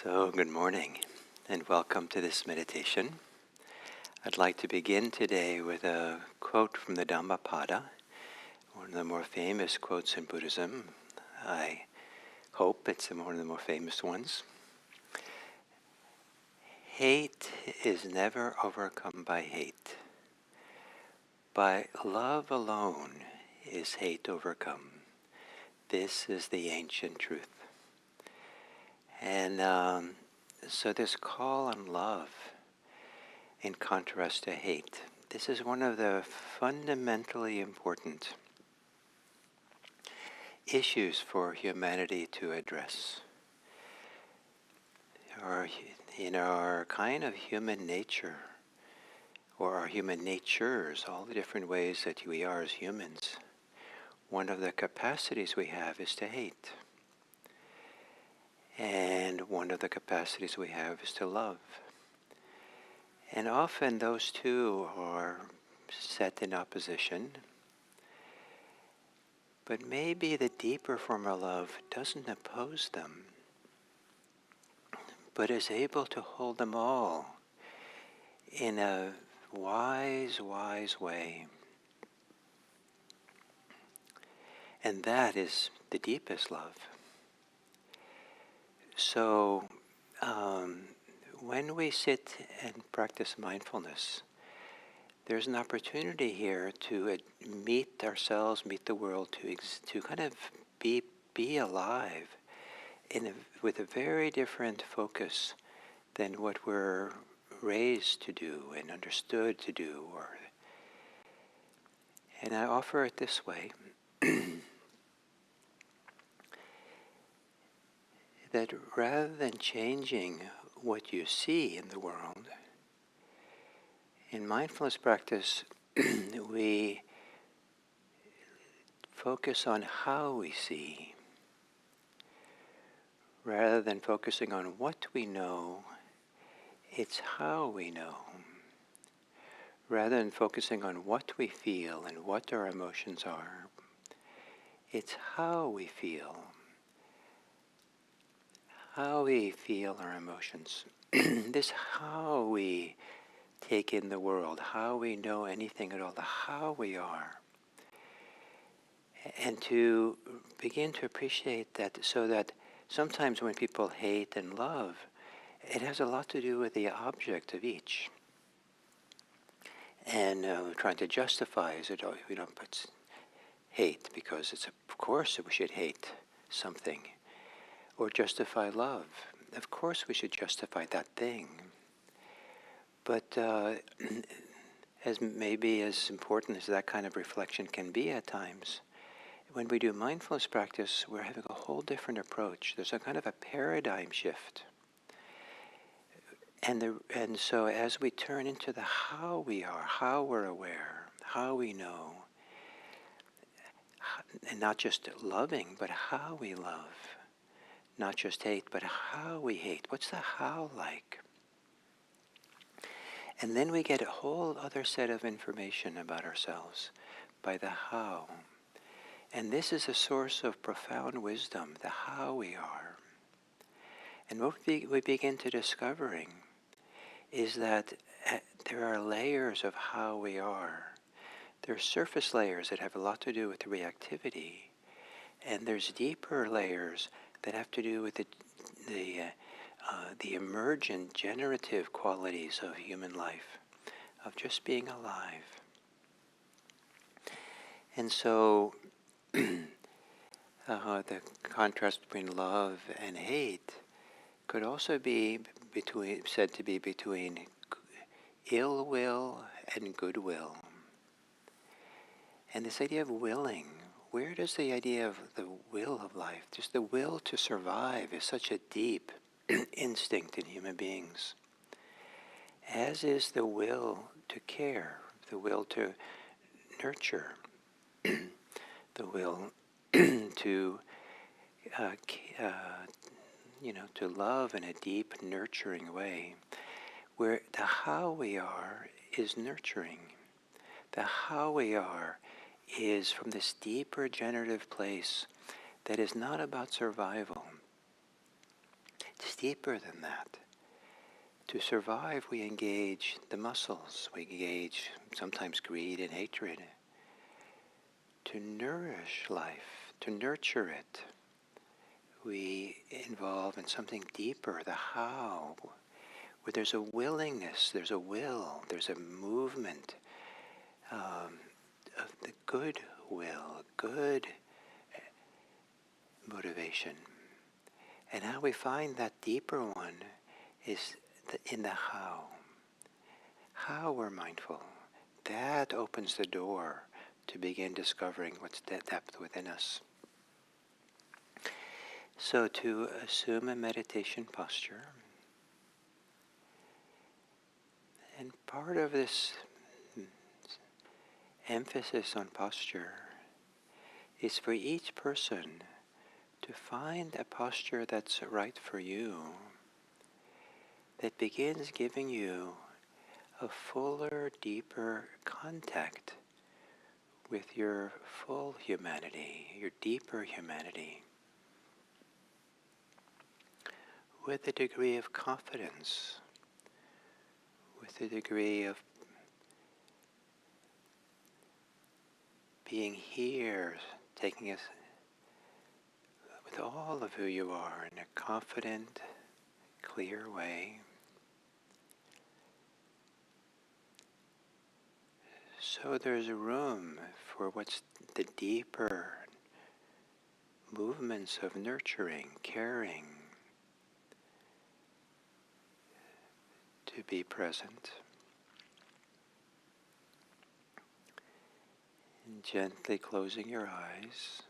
So, good morning and welcome to this meditation. I'd like to begin today with a quote from the Dhammapada, one of the more famous quotes in Buddhism. I hope it's one of the more famous ones. Hate is never overcome by hate. By love alone is hate overcome. This is the ancient truth. And so this call on love in contrast to hate, this is one of the fundamentally important issues for humanity to address. In our kind of human nature, or our human natures, all the different ways that we are as humans, one of the capacities we have is to hate. And one of the capacities we have is to love. And often those two are set in opposition. But maybe the deeper form of love doesn't oppose them, but is able to hold them all in a wise way. And that is the deepest love. So, when we sit and practice mindfulness, there's an opportunity here to meet ourselves, meet the world, to kind of be alive with a very different focus than what we're raised to do and understood to do. And I offer it this way. That rather than changing what you see in the world, in mindfulness practice, we focus on how we see. Rather than focusing on what we know, it's how we know. Rather than focusing on what we feel and what our emotions are, it's how we feel. How we feel our emotions. This how we take in the world, how we know anything at all, the how we are. And to begin to appreciate that, so that sometimes when people hate and love, it has a lot to do with the object of each. And trying to justify, is it, it's hate because of course we should hate something. Or justify love. Of course we should justify that thing. But as important as that kind of reflection can be at times, when we do mindfulness practice, we're having a whole different approach. There's a kind of a paradigm shift. And so as we turn into the how we are, how we're aware, how we know, and not just loving, but how we love. Not just hate, but how we hate. What's the how like? And then we get a whole other set of information about ourselves by the how. And this is a source of profound wisdom, the how we are. And what we begin to discovering is that there are layers of how we are. There are surface layers that have a lot to do with reactivity. And there's deeper layers that have to do with the emergent generative qualities of human life, of just being alive. And so the contrast between love and hate could also be said to be between ill will and goodwill. And this idea of willing, where does the idea of the will of life, just the will to survive, is such a deep instinct in human beings, as is the will to care, the will to nurture, the will to to love in a deep, nurturing way, where the how we are is nurturing. The how we are is from this deeper generative place that is not about survival. Just deeper than that. To survive, we engage the muscles. We engage sometimes greed and hatred. To nourish life, to nurture it, we involve in something deeper, the how, where there's a willingness, there's a will, there's a movement of the good will, good motivation. And how we find that deeper one is in the how. How we're mindful. That opens the door to begin discovering what's depth within us. So to assume a meditation posture, and part of this emphasis on posture is for each person to find a posture that's right for you, that begins giving you a fuller, deeper contact with your full humanity, your deeper humanity, with a degree of confidence, with a degree of being here, taking us with all of who you are in a confident, clear way. So there's room for what's the deeper movements of nurturing, caring, to be present. And gently closing your eyes.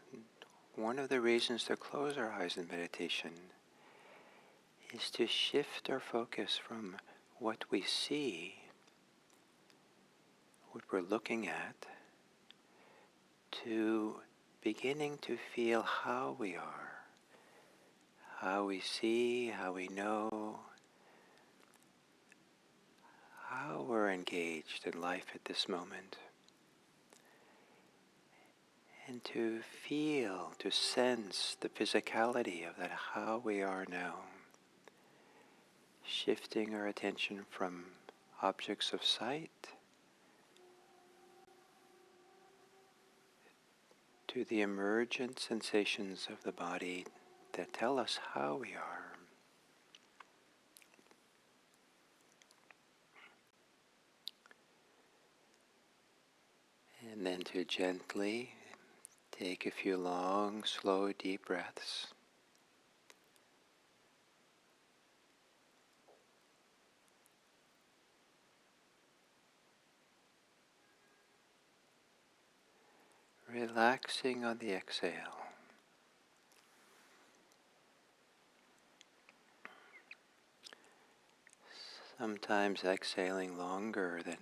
One of the reasons to close our eyes in meditation is to shift our focus from what we see, what we're looking at, to beginning to feel how we are, how we see, how we know, how we're engaged in life at this moment. And to feel, to sense the physicality of that how we are now. Shifting our attention from objects of sight to the emergent sensations of the body that tell us how we are. And then to gently take a few long, slow, deep breaths. Relaxing on the exhale. Sometimes exhaling longer than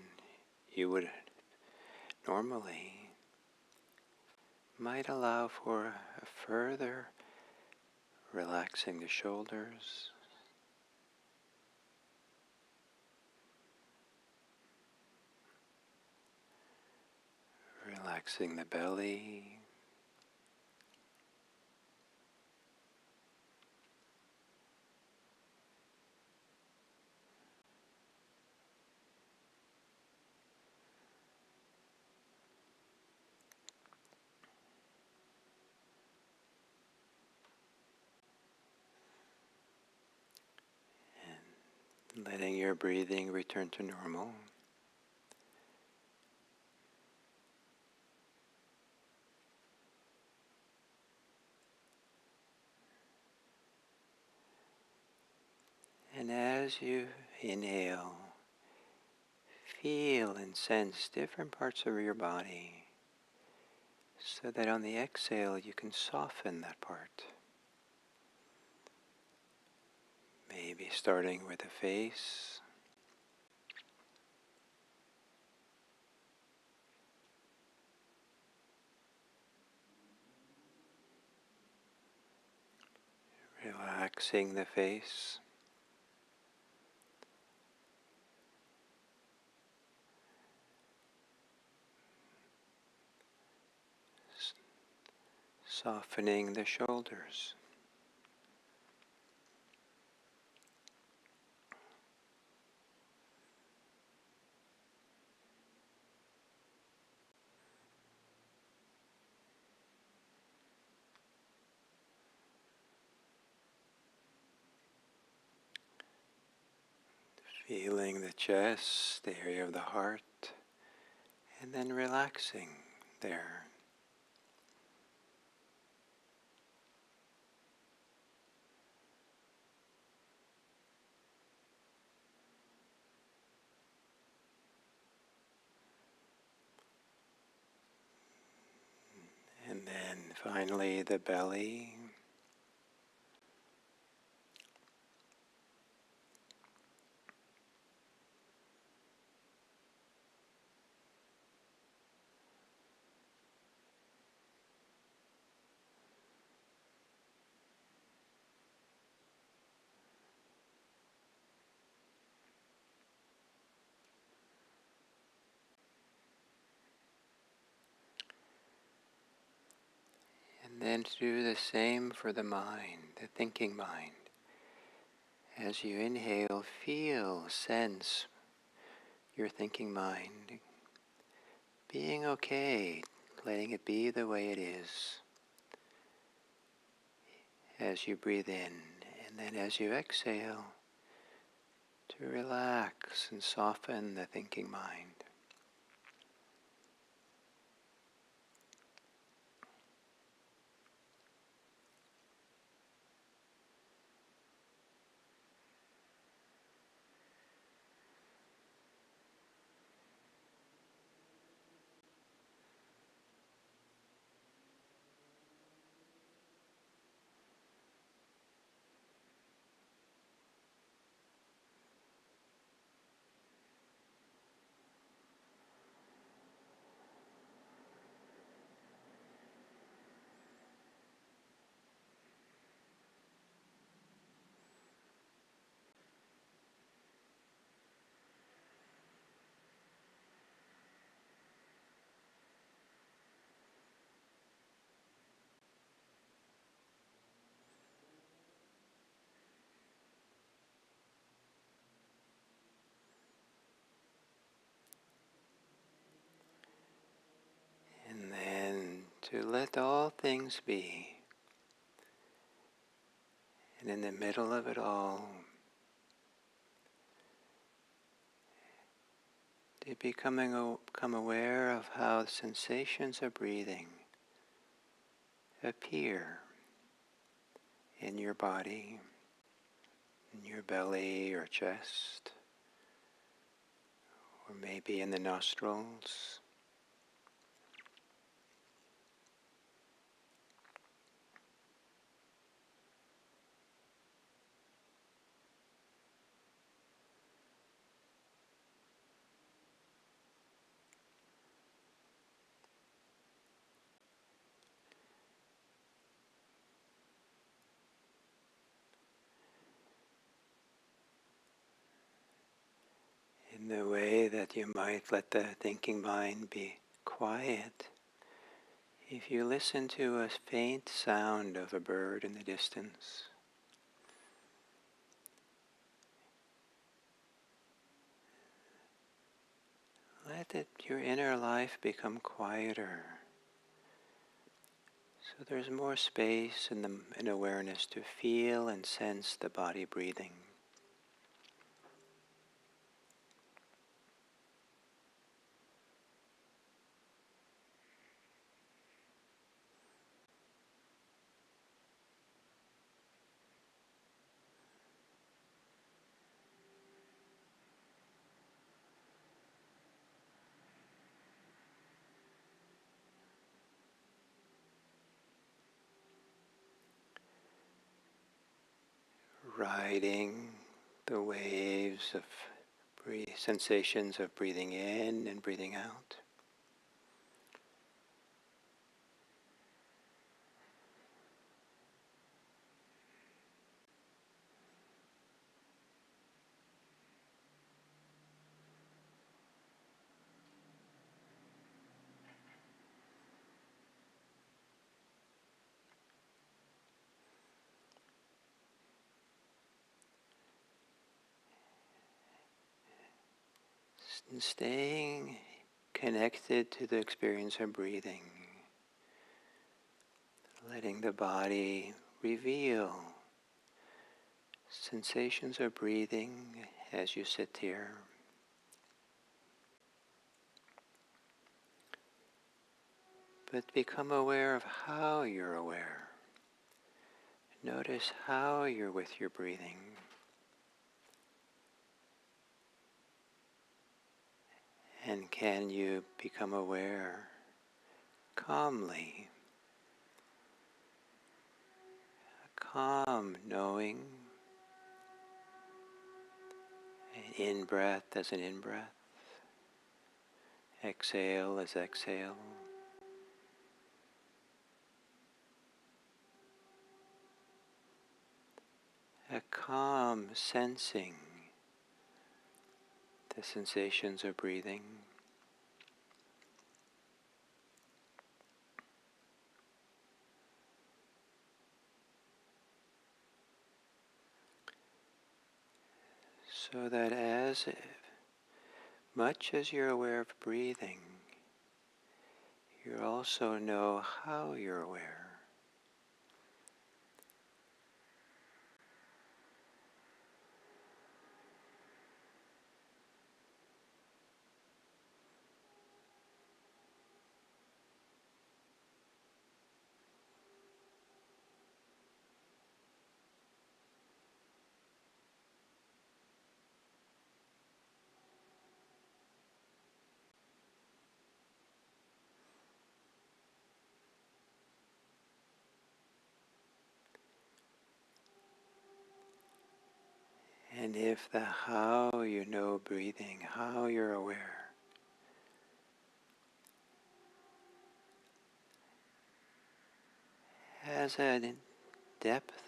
you would normally might allow for a further relaxing the shoulders, relaxing the belly, and letting your breathing return to normal. And as you inhale, feel and sense different parts of your body so that on the exhale you can soften that part. Maybe starting with the face, relaxing the face, softening the shoulders, Feeling the chest, the area of the heart, and then relaxing there. And then finally the belly. And then do the same for the mind, the thinking mind. As you inhale, feel, sense your thinking mind being okay, letting it be the way it is as you breathe in. And then as you exhale, to relax and soften the thinking mind. And then to let all things be. And in the middle of it all, to become aware of how sensations of breathing appear in your body, in your belly or chest, or maybe in the nostrils. In the way that you might let the thinking mind be quiet, if you listen to a faint sound of a bird in the distance, your inner life become quieter. So there's more space in awareness to feel and sense the body breathing. Riding the waves of sensations of breathing in and breathing out. And staying connected to the experience of breathing, letting the body reveal sensations of breathing as you sit here. But become aware of how you're aware. Notice how you're with your breathing. And can you become aware calmly, a calm knowing, an in-breath as an in-breath, exhale as exhale. A calm sensing the sensations of breathing. So that as much as you're aware of breathing, you also know how you're aware. And if the how you know breathing, how you're aware, has a depth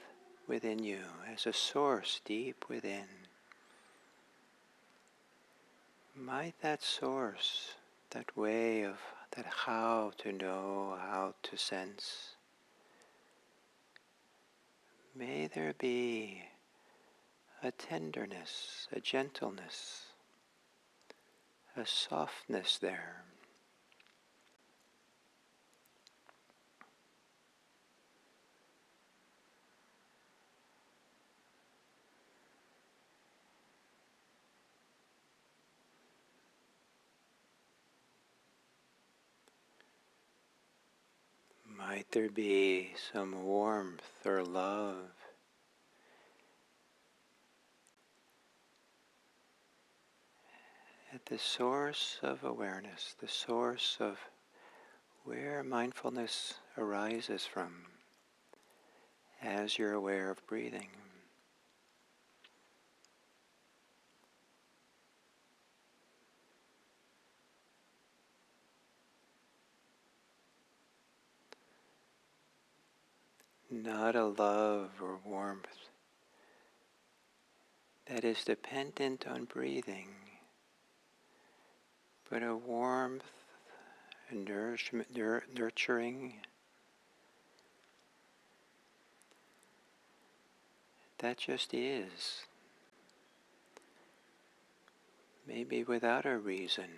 within you, as a source deep within, might that source, that way of that how to know, how to sense, may there be a tenderness, a gentleness, a softness there. Might there be some warmth or love at the source of awareness, the source of where mindfulness arises from as you're aware of breathing. Not a love or warmth that is dependent on breathing, but a warmth, a nourishment, nurturing, that just is, maybe without a reason.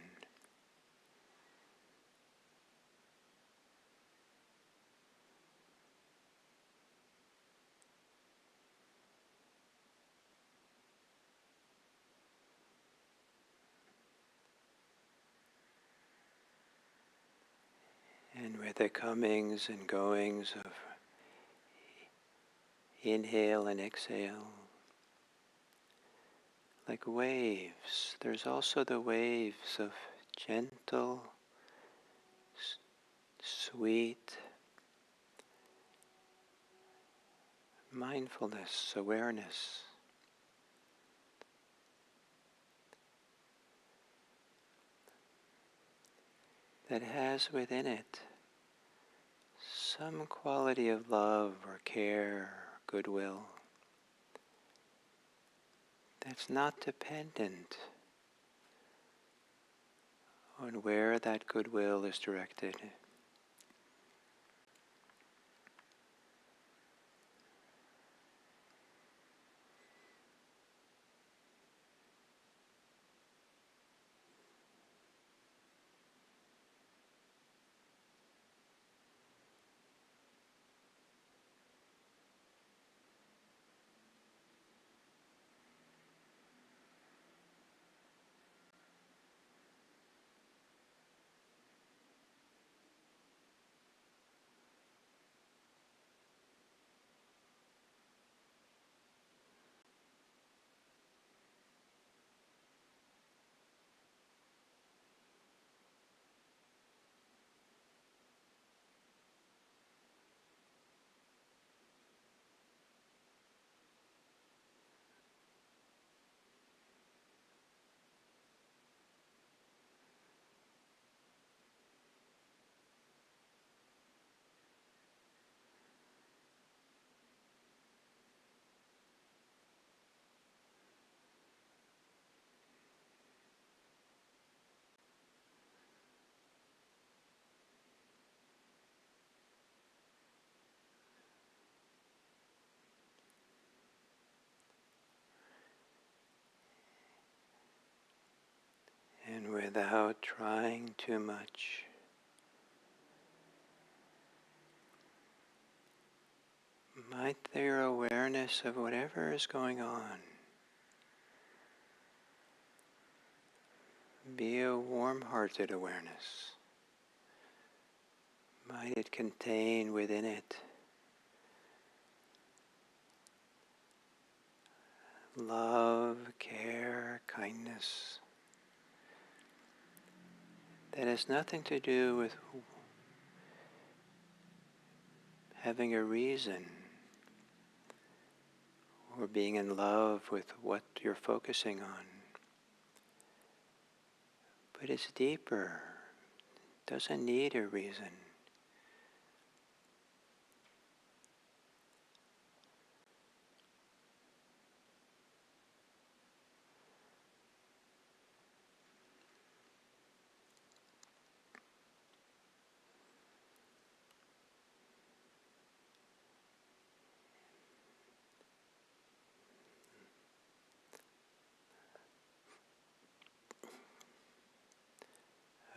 And with the comings and goings of inhale and exhale, like waves, there's also the waves of gentle, sweet mindfulness, awareness. That has within it some quality of love or care, goodwill, that's not dependent on where that goodwill is directed. without trying too much. Might their awareness of whatever is going on be a warm-hearted awareness? Might it contain within it love, care, kindness that has nothing to do with having a reason or being in love with what you're focusing on. But it's deeper, doesn't need a reason.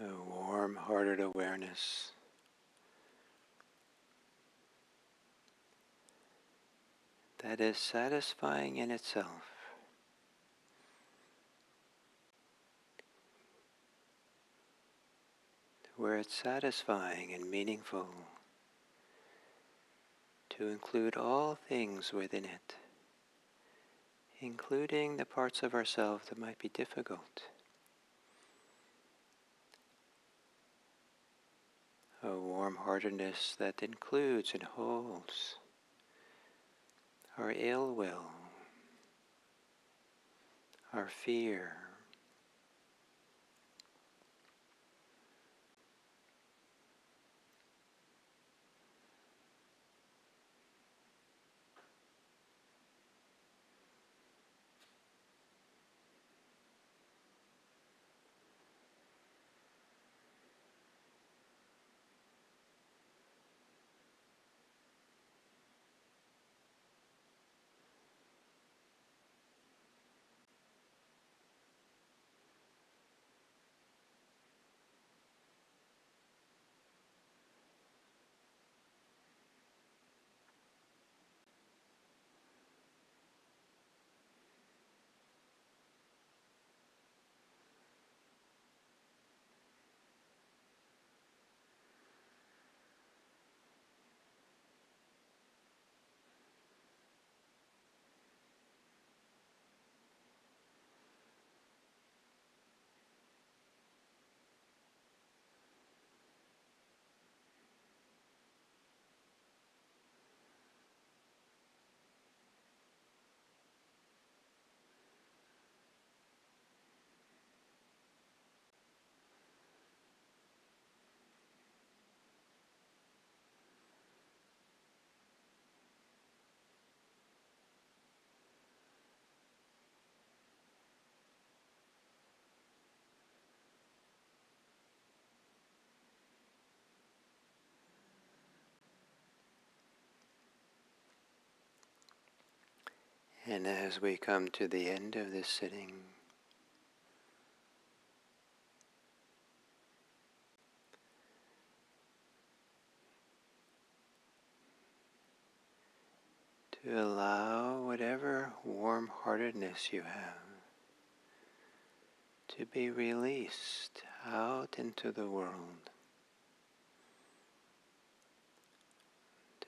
A warm-hearted awareness that is satisfying in itself. Where it's satisfying and meaningful to include all things within it, including the parts of ourselves that might be difficult. A warm-heartedness that includes and holds our ill will, our fear, and as we come to the end of this sitting, to allow whatever warm-heartedness you have to be released out into the world.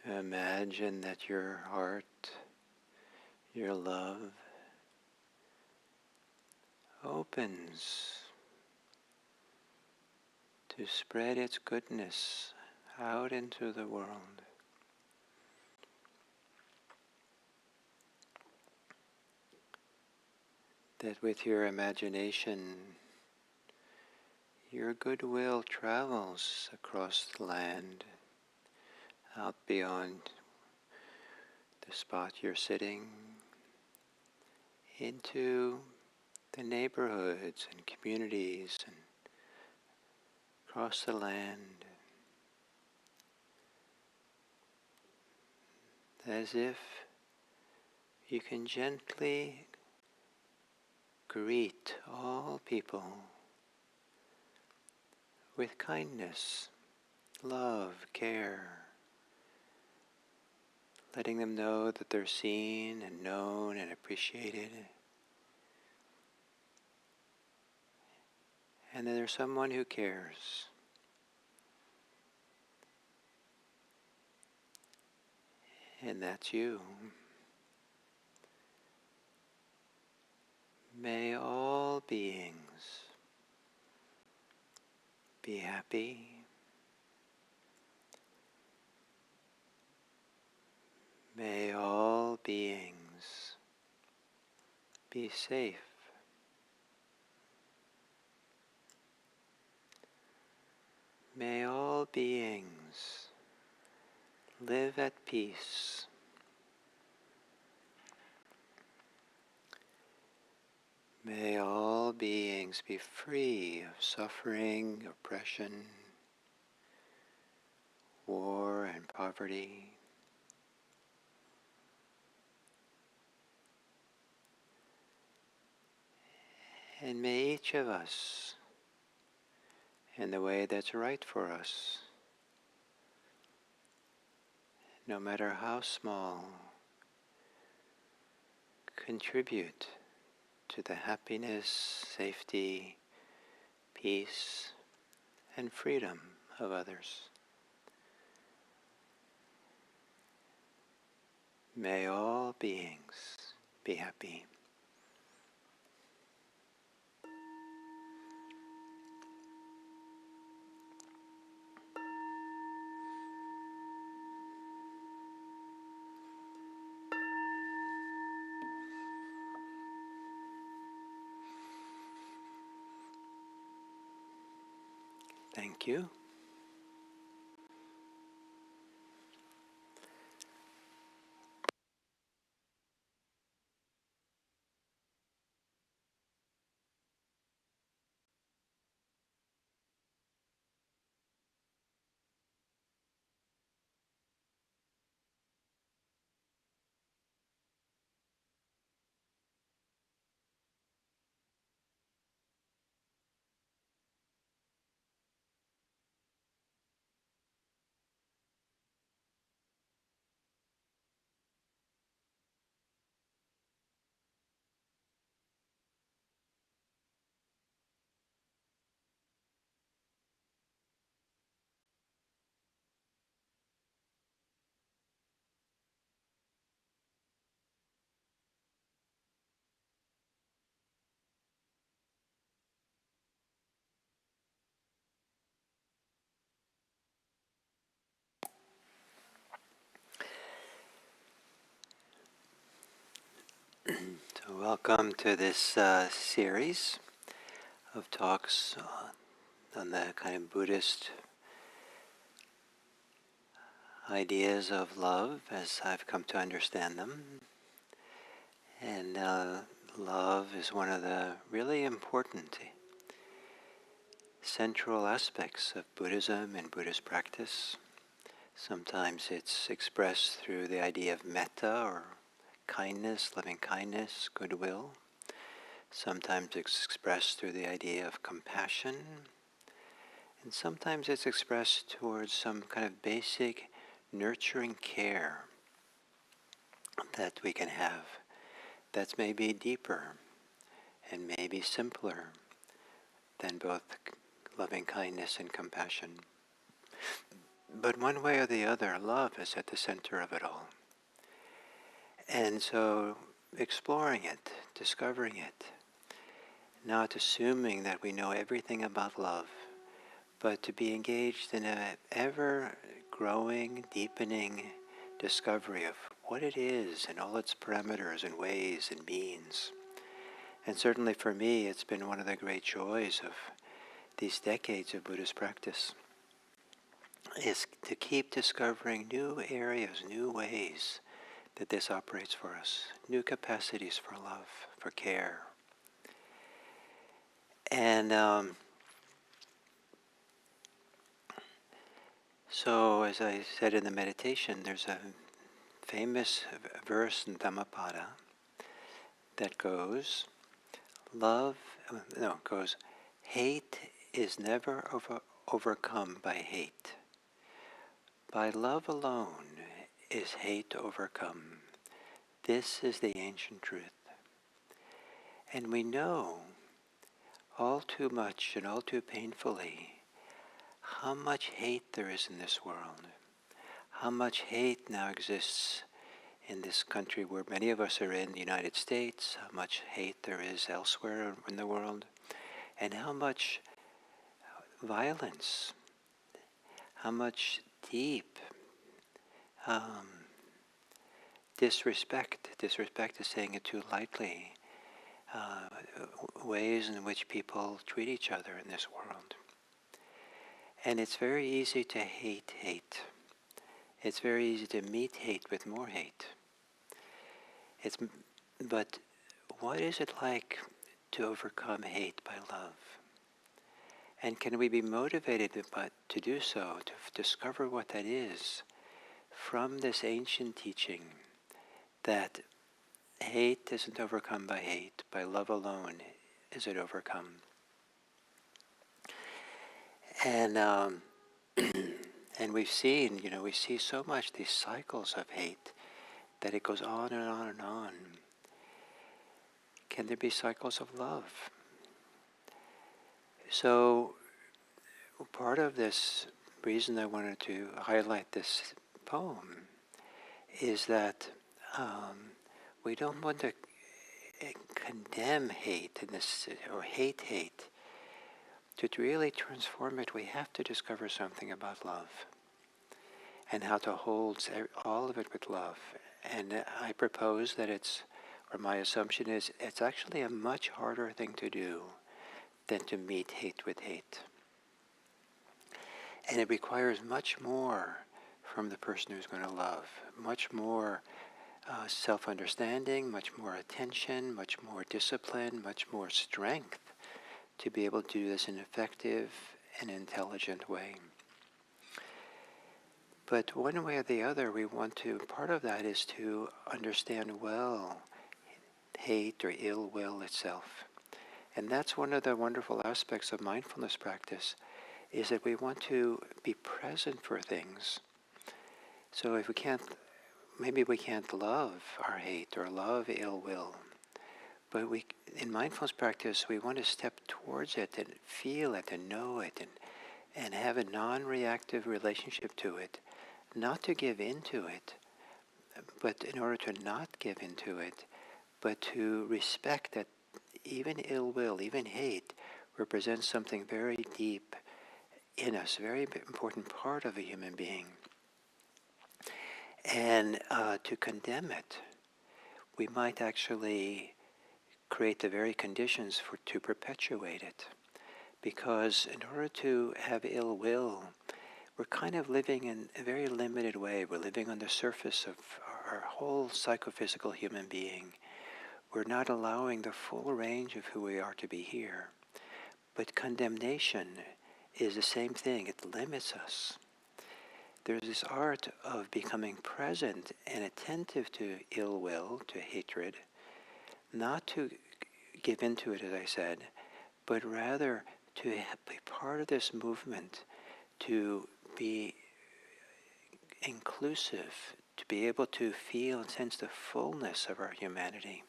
To imagine that your heart, your love, opens to spread its goodness out into the world. That with your imagination, your goodwill travels across the land, out beyond the spot you're sitting, into the neighborhoods and communities and across the land, as if you can gently greet all people with kindness, love, care, letting them know that they're seen and known and appreciated, and that there's someone who cares. And that's you. May all beings be happy. May all beings be safe. May all beings live at peace. May all beings be free of suffering, oppression, war, and poverty. And may each of us, in the way that's right for us, no matter how small, contribute to the happiness, safety, peace, and freedom of others. May all beings be happy. Thank you. So welcome to this series of talks on the kind of Buddhist ideas of love as I've come to understand them. And love is one of the really important central aspects of Buddhism and Buddhist practice. Sometimes it's expressed through the idea of metta or kindness, loving kindness, goodwill. Sometimes it's expressed through the idea of compassion. And sometimes it's expressed towards some kind of basic nurturing care that we can have that's maybe deeper and maybe simpler than both loving kindness and compassion. But one way or the other, love is at the center of it all. And so exploring it, discovering it, not assuming that we know everything about love, but to be engaged in an ever-growing, deepening discovery of what it is and all its parameters and ways and means. And certainly for me, it's been one of the great joys of these decades of Buddhist practice, is to keep discovering new areas, new ways that this operates for us, new capacities for love, for care. And so, as I said in the meditation, there's a famous verse in Dhammapada that goes, hate is never overcome by hate. By love alone is hate overcome. This is the ancient truth. And we know all too much and all too painfully how much hate there is in this world, how much hate now exists in this country where many of us are in, the United States, how much hate there is elsewhere in the world, and how much violence, how much deep disrespect is saying it too lightly, ways in which people treat each other in this world. And it's very easy to hate hate. It's very easy to meet hate with more hate. But what is it like to overcome hate by love? And can we be motivated to do so, to discover what that is from this ancient teaching that hate isn't overcome by hate, by love alone is it overcome. And and we've seen, we see so much these cycles of hate that it goes on and on and on. Can there be cycles of love? So part of this reason I wanted to highlight this poem is that we don't want to condemn hate in this, or hate. To really transform it, we have to discover something about love and how to hold all of it with love. And I propose that my assumption is, it's actually a much harder thing to do than to meet hate with hate. And it requires much more from the person who's going to love, much more self-understanding, much more attention, much more discipline, much more strength to be able to do this in an effective and intelligent way. But one way or the other, part of that is to understand well hate or ill will itself. And that's one of the wonderful aspects of mindfulness practice, is that we want to be present for things. So if maybe we can't love our hate or love ill will, but in mindfulness practice, we want to step towards it and feel it and know it and have a non-reactive relationship to it, not to give into it, but in order to not give into it, but to respect that even ill will, even hate, represents something very deep in us, a very important part of a human being. And to condemn it, we might actually create the very conditions to perpetuate it. Because in order to have ill will, we're kind of living in a very limited way. We're living on the surface of our whole psychophysical human being. We're not allowing the full range of who we are to be here. But condemnation is the same thing. It limits us. There's this art of becoming present and attentive to ill will, to hatred, not to give into it, as I said, but rather to be part of this movement, to be inclusive, to be able to feel and sense the fullness of our humanity.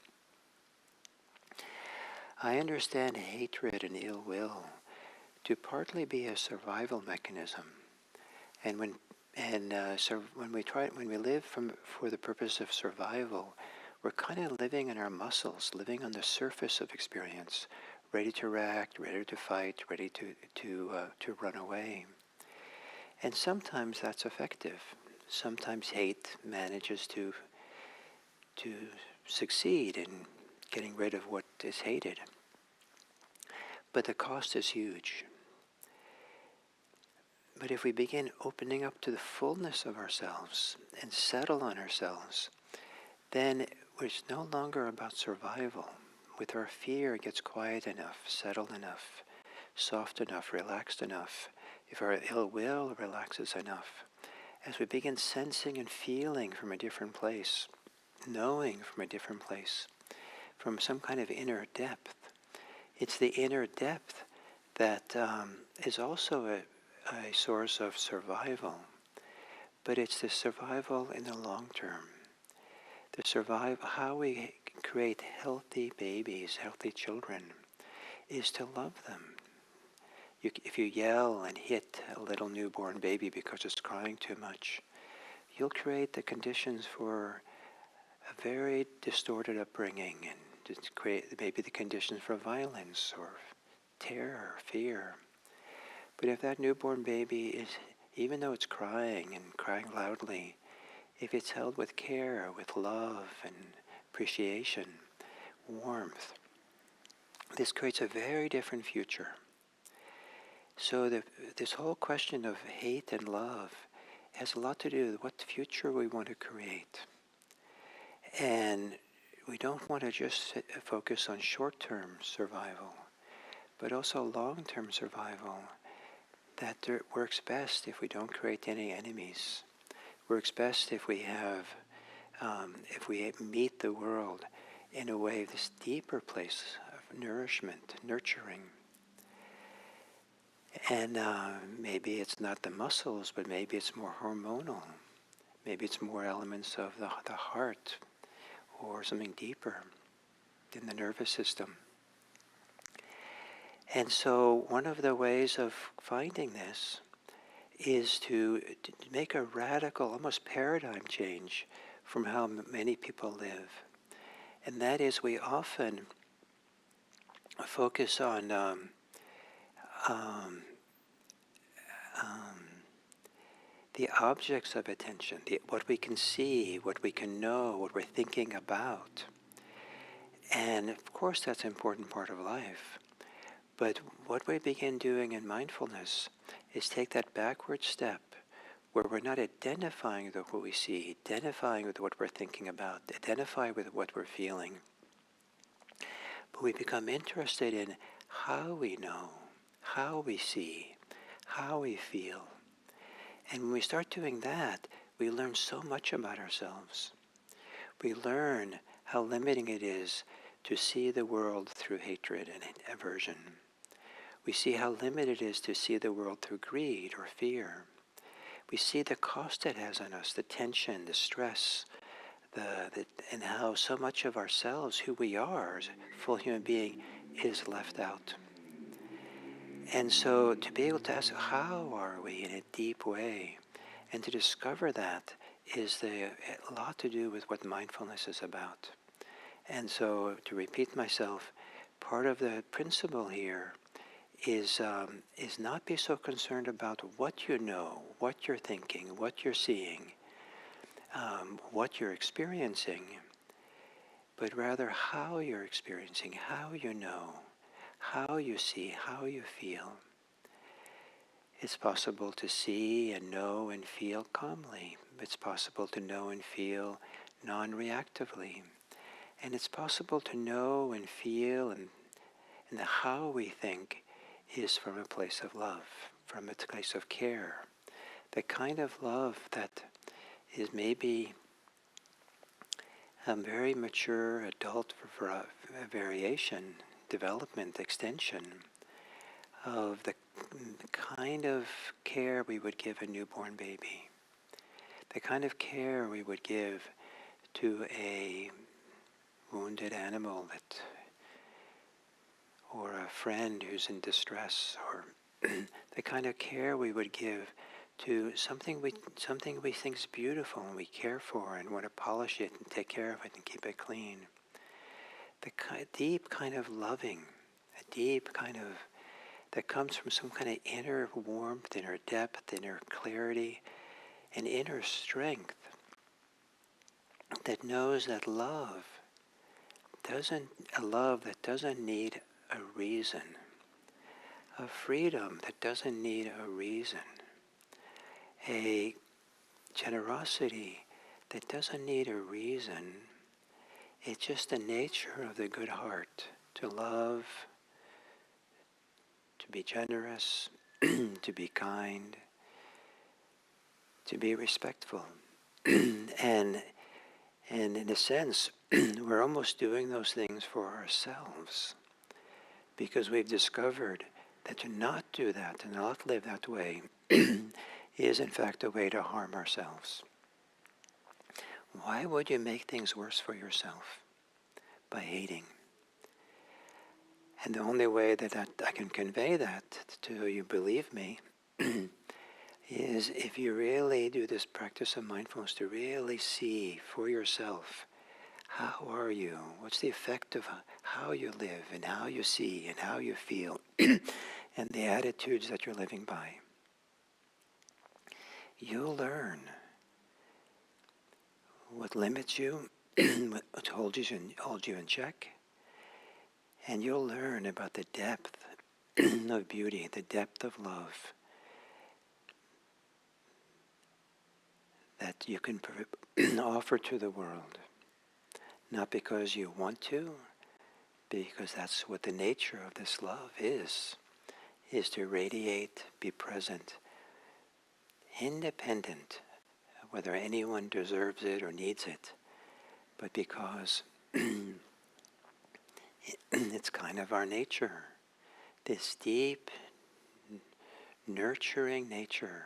I understand hatred and ill will to partly be a survival mechanism, and when we live for the purpose of survival, we're kind of living in our muscles, living on the surface of experience, ready to react, ready to fight, ready to run away. And sometimes that's effective. Sometimes hate manages to succeed in getting rid of what is hated. But the cost is huge. But if we begin opening up to the fullness of ourselves and settle on ourselves, then it's no longer about survival. With our fear, it gets quiet enough, settled enough, soft enough, relaxed enough. If our ill will relaxes enough, as we begin sensing and feeling from a different place, knowing from a different place, from some kind of inner depth, it's the inner depth that is also a source of survival, but it's the survival in the long term. How we create healthy babies, healthy children, is to love them. If you yell and hit a little newborn baby because it's crying too much, you'll create the conditions for a very distorted upbringing and to create maybe the conditions for violence or terror, fear. But if that newborn baby is, even though it's crying and crying loudly, if it's held with care, with love and appreciation, warmth, this creates a very different future. So this whole question of hate and love has a lot to do with what future we want to create. And we don't want to just focus on short-term survival, but also long-term survival. That works best if we don't create any enemies. Works best if we meet the world in a way, this deeper place of nourishment, nurturing. And maybe it's not the muscles, but maybe it's more hormonal. Maybe it's more elements of the heart or something deeper in the nervous system. And so one of the ways of finding this is to make a radical, almost paradigm change from how many people live. And that is, we often focus on the objects of attention, what we can see, what we can know, what we're thinking about. And of course that's an important part of life. But what we begin doing in mindfulness is take that backward step where we're not identifying with what we see, identifying with what we're thinking about, identifying with what we're feeling. But we become interested in how we know, how we see, how we feel. And when we start doing that, we learn so much about ourselves. We learn how limiting it is to see the world through hatred and aversion. We see how limited it is to see the world through greed or fear. We see the cost it has on us, the tension, the stress, and how so much of ourselves, who we are as a full human being, is left out. And so to be able to ask, how are we in a deep way, and to discover that is a lot to do with what mindfulness is about. And so to repeat myself, part of the principle here is not be so concerned about what you know, what you're thinking, what you're seeing, what you're experiencing, but rather how you're experiencing, how you know, how you see, how you feel. It's possible to see and know and feel calmly. It's possible to know and feel non-reactively. And it's possible to know and feel, and the how we think is from a place of love, from a place of care. The kind of love that is maybe a very mature adult variation, development, extension of the kind of care we would give a newborn baby, the kind of care we would give to a wounded animal or a friend who's in distress, or the kind of care we would give to something we think is beautiful and we care for and want to polish it and take care of it and keep it clean. The deep kind of loving, a deep kind of that comes from some kind of inner warmth, inner depth, inner clarity, and inner strength that knows that love that doesn't need a reason, a freedom that doesn't need a reason, a generosity that doesn't need a reason. It's just the nature of the good heart to love, to be generous, to be kind, to be respectful. And in a sense, we're almost doing those things for ourselves, because we've discovered that to not do that, to not live that way, is in fact a way to harm ourselves. Why would you make things worse for yourself by hating? And the only way that I can convey that to you, believe me, is if you really do this practice of mindfulness to really see for yourself, how are you? What's the effect of how you live and how you see and how you feel and the attitudes that you're living by? You'll learn what limits you, what holds you in check, and you'll learn about the depth of beauty, the depth of love that you can offer to the world. Not because you want to, because that's what the nature of this love is to radiate, be present, independent of whether anyone deserves it or needs it, but because it's kind of our nature, this deep, nurturing nature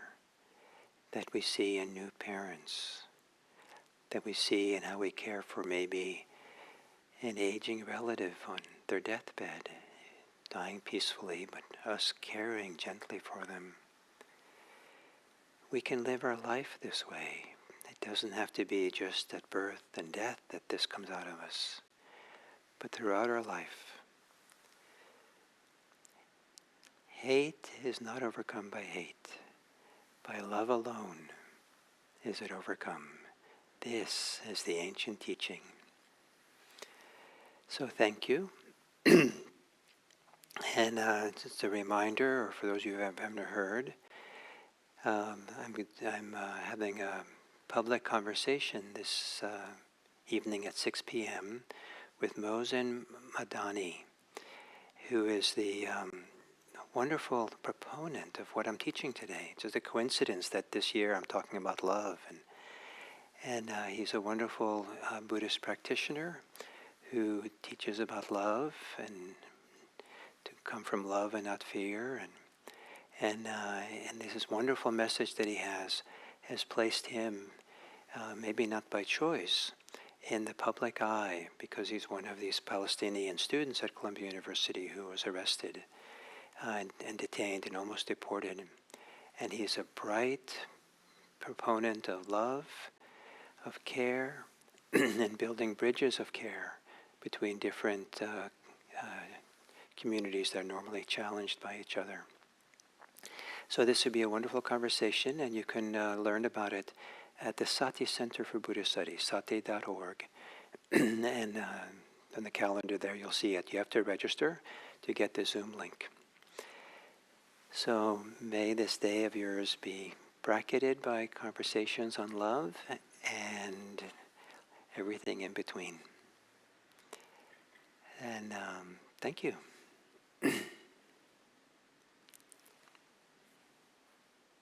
that we see in new parents, that we see in how we care for maybe an aging relative on their deathbed, dying peacefully, but us caring gently for them. We can live our life this way. It doesn't have to be just at birth and death that this comes out of us, but throughout our life. Hate is not overcome by hate. By love alone is it overcome. This is the ancient teaching. So thank you. And just a reminder, or for those of you who haven't heard, I'm having a public conversation this evening at 6 p.m. with Mohsen Madani, who is the wonderful proponent of what I'm teaching today. It's just a coincidence that this year I'm talking about love, and he's a wonderful Buddhist practitioner who teaches about love and to come from love and not fear, and this wonderful message that he has placed him, maybe not by choice, in the public eye, because he's one of these Palestinian students at Columbia University who was arrested and detained and almost deported. And he's a bright proponent of love, of care, and building bridges of care between different communities that are normally challenged by each other. So this would be a wonderful conversation, and you can learn about it at the Sati Center for Buddhist Studies, sati.org. And on the calendar there you'll see it. You have to register to get the Zoom link. So may this day of yours be bracketed by conversations on love and everything in between. And thank you.